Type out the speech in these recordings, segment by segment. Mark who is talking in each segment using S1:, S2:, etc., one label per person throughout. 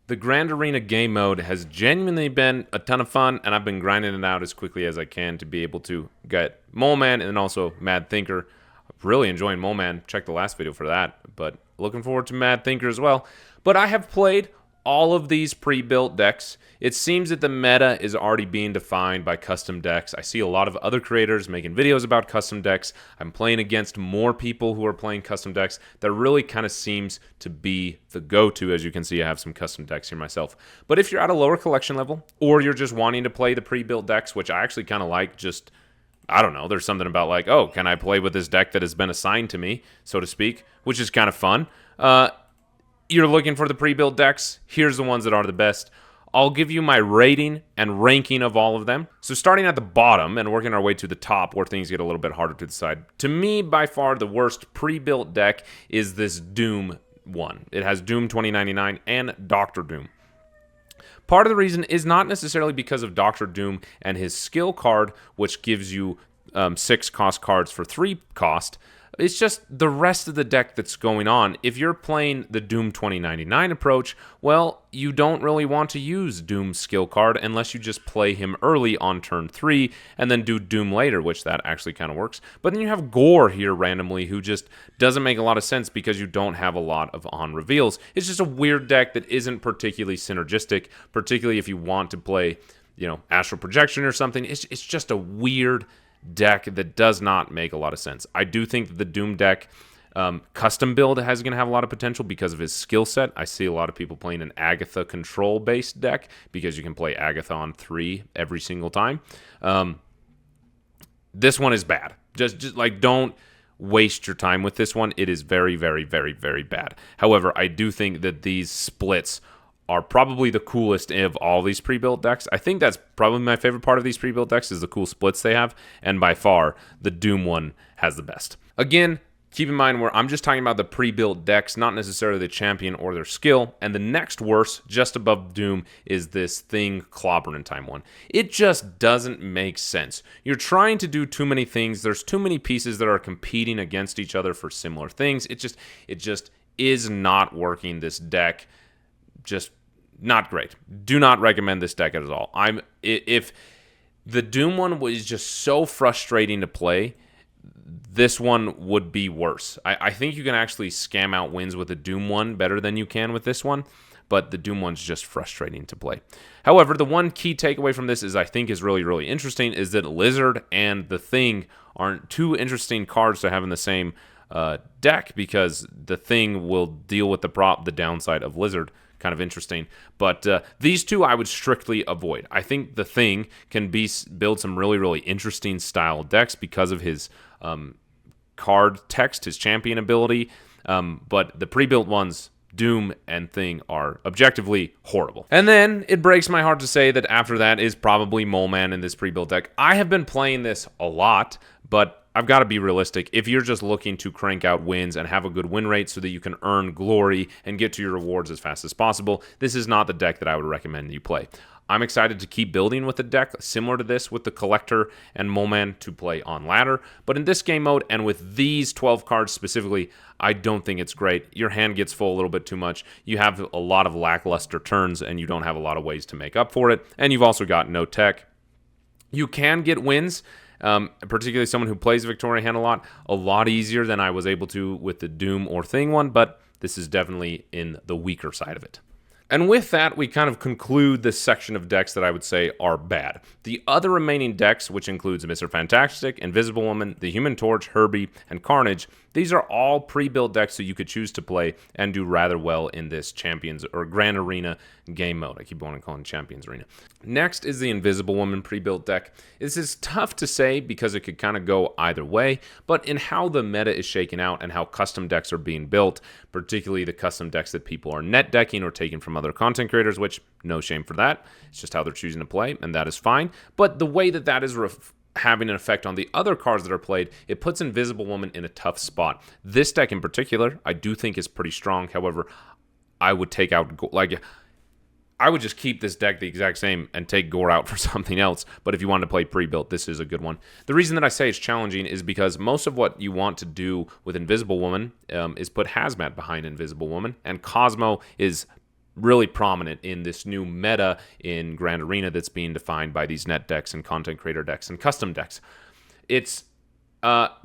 S1: The Grand Arena game mode has genuinely been a ton of fun, and I've been grinding it out as quickly as I can to be able to get Moleman and then also Mad Thinker. Really enjoying Moleman. Check the last video for that, but looking forward to Mad Thinker as well. But I have played all of these pre-built decks. It seems that the meta is already being defined by custom decks. I see a lot of other creators making videos about custom decks. I'm playing against more people who are playing custom decks. That really kind of seems to be the go-to. As you can see, I have some custom decks here myself. But if you're at a lower collection level, or you're just wanting to play the pre-built decks, which I actually kind of like, just, I don't know, there's something about like, oh, can I play with this deck that has been assigned to me, so to speak, which is kind of fun. You're looking for the pre-built decks, here's the ones that are the best. I'll give you my rating and ranking of all of them. So starting at the bottom and working our way to the top where things get a little bit harder to decide. To me, by far, the worst pre-built deck is this Doom one. It has Doom 2099 and Doctor Doom. Part of the reason is not necessarily because of Doctor Doom and his skill card, which gives you 6 cost cards for 3 cost. It's just the rest of the deck that's going on. If you're playing the Doom 2099 approach, well, you don't really want to use Doom's skill card unless you just play him early on turn 3 and then do Doom later, which that actually kind of works. But then you have Gore here randomly, who just doesn't make a lot of sense because you don't have a lot of on reveals. It's just a weird deck that isn't particularly synergistic, particularly if you want to play, Astral Projection or something. It's just a weird deck that does not make a lot of sense. I do think that the Doom deck custom build is going to have a lot of potential because of his skill set. I see a lot of people playing an Agatha control based deck because you can play Agatha on 3 every single time. This one is bad. Just like, don't waste your time with this one. It is very, very, very, very bad. However, I do think that these splits are probably the coolest of all these pre-built decks. I think that's probably my favorite part of these pre-built decks is the cool splits they have, and by far, the Doom one has the best. Again, keep in mind where I'm just talking about the pre-built decks, not necessarily the champion or their skill, and the next worst, just above Doom, is this Thing Clobberin' Time one. It just doesn't make sense. You're trying to do too many things. There's too many pieces that are competing against each other for similar things. It just is not working, this deck. Just not great. Do not recommend this deck at all. If the Doom one was just so frustrating to play, this one would be worse. I think you can actually scam out wins with the Doom one better than you can with this one, but the Doom one's just frustrating to play. However, the one key takeaway from this I think is really, really interesting is that Lizard and the Thing aren't two interesting cards to have in the same deck because the Thing will deal with the downside of Lizard. Kind of interesting, but these two I would strictly avoid. I think the Thing can build some really, really interesting style decks because of his card text, his champion ability, but the pre-built ones, Doom and Thing, are objectively horrible. And then it breaks my heart to say that after that is probably Moleman in this pre-built deck. I have been playing this a lot, but I've got to be realistic. If you're just looking to crank out wins and have a good win rate so that you can earn glory and get to your rewards as fast as possible, this is not the deck that I would recommend you play. I'm excited to keep building with a deck similar to this with the Collector and Moleman to play on ladder. But in this game mode and with these 12 cards specifically, I don't think it's great. Your hand gets full a little bit too much. You have a lot of lackluster turns and you don't have a lot of ways to make up for it. And you've also got no tech. You can get wins, particularly someone who plays Victoria Hand a lot easier than I was able to with the Doom or Thing one, but this is definitely in the weaker side of it. And with that, we kind of conclude this section of decks that I would say are bad. The other remaining decks, which includes Mr. Fantastic, Invisible Woman, the Human Torch, Herbie, and Carnage, these are all pre-built decks that you could choose to play and do rather well in this Champions or Grand Arena game mode. I keep wanting to call it Champions Arena. Next is the Invisible Woman pre-built deck. This is tough to say because it could kind of go either way, but in how the meta is shaken out and how custom decks are being built, particularly the custom decks that people are net decking or taking from other content creators, which no shame for that. It's just how they're choosing to play, and that is fine. But the way that is having an effect on the other cards that are played, it puts Invisible Woman in a tough spot. This deck in particular, I do think is pretty strong. However, I would take out, I would just keep this deck the exact same and take Gore out for something else. But if you want to play pre-built, this is a good one. The reason that I say it's challenging is because most of what you want to do with Invisible Woman is put Hazmat behind Invisible Woman, and Cosmo is really prominent in this new meta in Grand Arena that's being defined by these net decks and content creator decks and custom decks. It's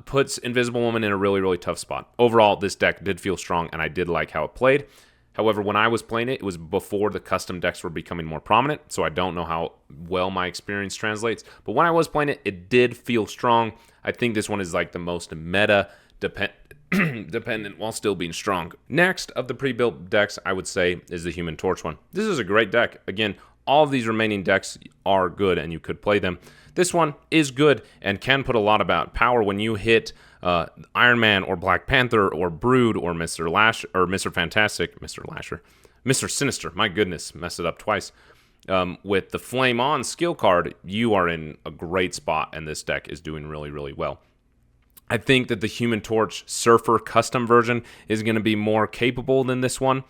S1: puts Invisible Woman in a really, really tough spot. Overall, this deck did feel strong, and I did like how it played. However, when I was playing it, it was before the custom decks were becoming more prominent, so I don't know how well my experience translates. But when I was playing it, it did feel strong. I think this one is like the most meta dependent while still being strong. Next of the pre-built decks, I would say, is the Human Torch one. This is a great deck. Again, all of these remaining decks are good, and you could play them. This one is good and can put a lot about power when you hit Iron Man or Black Panther or Brood or Mr. Lash or Mr. Fantastic, Mr. Lasher, Mr. Sinister. My goodness, messed it up twice. With the Flame On skill card, you are in a great spot, and this deck is doing really, really well. I think that the Human Torch Surfer custom version is going to be more capable than this one,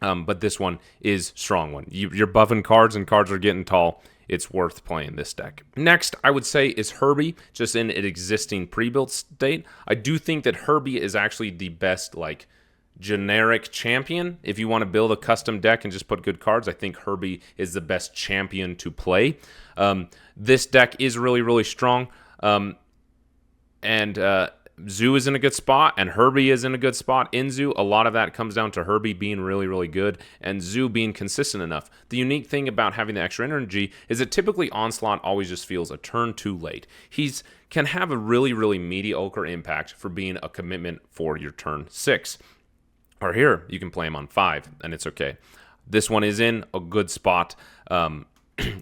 S1: but this one is a strong one. You're buffing cards, and cards are getting tall. It's worth playing this deck. Next, I would say, is Herbie, just in an existing pre-built state. I do think that Herbie is actually the best, like, generic champion. If you want to build a custom deck and just put good cards, I think Herbie is the best champion to play. This deck is really, really strong. And Zoo is in a good spot, and Herbie is in a good spot in Zoo. A lot of that comes down to Herbie being really, really good, and Zoo being consistent enough. The unique thing about having the extra energy is that typically Onslaught always just feels a turn too late. Can have a really, really mediocre impact for being a commitment for your turn 6. Or here, you can play him on 5, and it's okay. This one is in a good spot.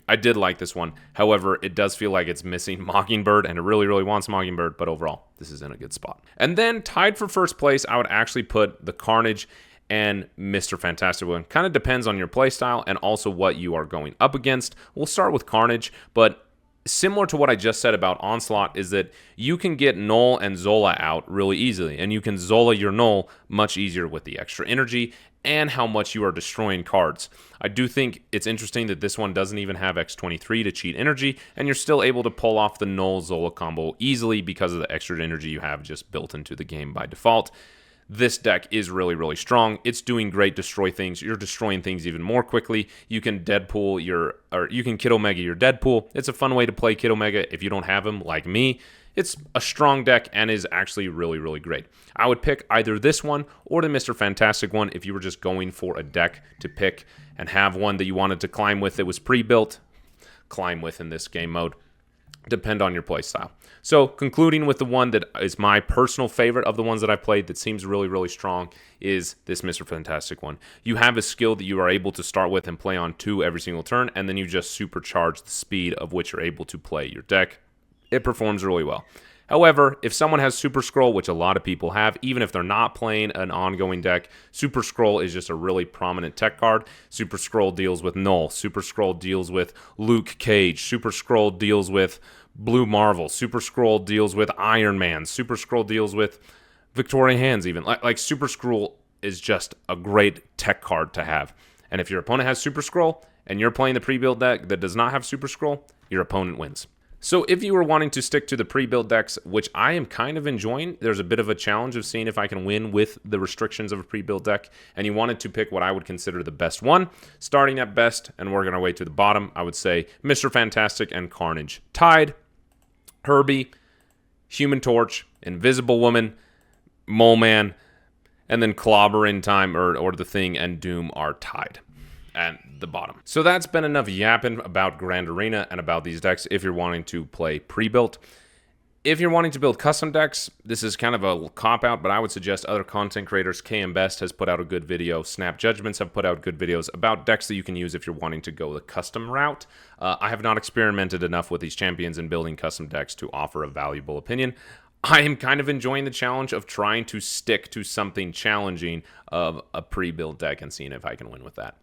S1: I did like this one. However, it does feel like it's missing Mockingbird, and it really, really wants Mockingbird, but overall, this is in a good spot. And then, tied for first place, I would actually put the Carnage and Mr. Fantastic one. Kind of depends on your playstyle and also what you are going up against. We'll start with Carnage, but similar to what I just said about Onslaught is that you can get Null and Zola out really easily, and you can Zola your Null much easier with the extra energy and how much you are destroying cards. I do think it's interesting that this one doesn't even have X23 to cheat energy, and you're still able to pull off the Null Zola combo easily because of the extra energy you have just built into the game by default. This deck is really, really strong. It's doing great destroy things. You're destroying things even more quickly. You can you can Kid Omega your Deadpool. It's a fun way to play Kid Omega if you don't have him like me. It's a strong deck and is actually really, really great. I would pick either this one or the Mr. Fantastic one if you were just going for a deck to pick and have one that you wanted to climb with that was pre-built. Climb with in this game mode. Depend on your playstyle. So, concluding with the one that is my personal favorite of the ones that I've played that seems really, really strong is this Mr. Fantastic one. You have a skill that you are able to start with and play on 2 every single turn, and then you just supercharge the speed of which you're able to play your deck. It performs really well. However, if someone has Super Scroll, which a lot of people have, even if they're not playing an ongoing deck, Super Scroll is just a really prominent tech card. Super Scroll deals with Null. Super Scroll deals with Luke Cage. Super Scroll deals with Blue Marvel. Super Scroll deals with Iron Man. Super Scroll deals with Victoria Hands even. Like Super Scroll is just a great tech card to have. And if your opponent has Super Scroll and you're playing the pre-built deck that does not have Super Scroll, your opponent wins. So if you were wanting to stick to the pre-built decks, which I am kind of enjoying, there's a bit of a challenge of seeing if I can win with the restrictions of a pre-built deck, and you wanted to pick what I would consider the best one, starting at best and working our way to the bottom, I would say Mr. Fantastic and Carnage tied, Herbie, Human Torch, Invisible Woman, Moleman, and then Clobbering Time or the Thing and Doom are tied at the bottom. So that's been enough yapping about Grand Arena and about these decks if you're wanting to play pre-built. If you're wanting to build custom decks, this is kind of a cop-out, but I would suggest other content creators. KM Best has put out a good video. Snap Judgments have put out good videos about decks that you can use if you're wanting to go the custom route. I have not experimented enough with these champions and building custom decks to offer a valuable opinion. I am kind of enjoying the challenge of trying to stick to something challenging of a pre-built deck and seeing if I can win with that.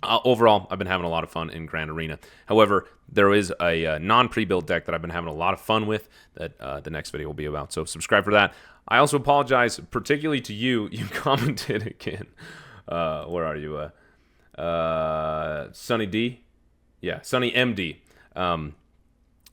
S1: Overall, I've been having a lot of fun in Grand Arena. However, there is a non-pre-built deck that I've been having a lot of fun with that the next video will be about, so subscribe for that. I also apologize, particularly to you. You commented again. Where are you? Sunny D? Yeah, Sunny MD.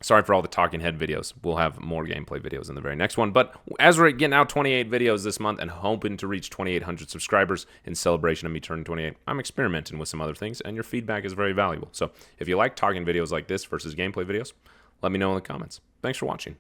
S1: Sorry for all the talking head videos. We'll have more gameplay videos in the very next one. But as we're getting out 28 videos this month and hoping to reach 2,800 subscribers in celebration of me turning 28, I'm experimenting with some other things, and your feedback is very valuable. So if you like talking videos like this versus gameplay videos, let me know in the comments. Thanks for watching.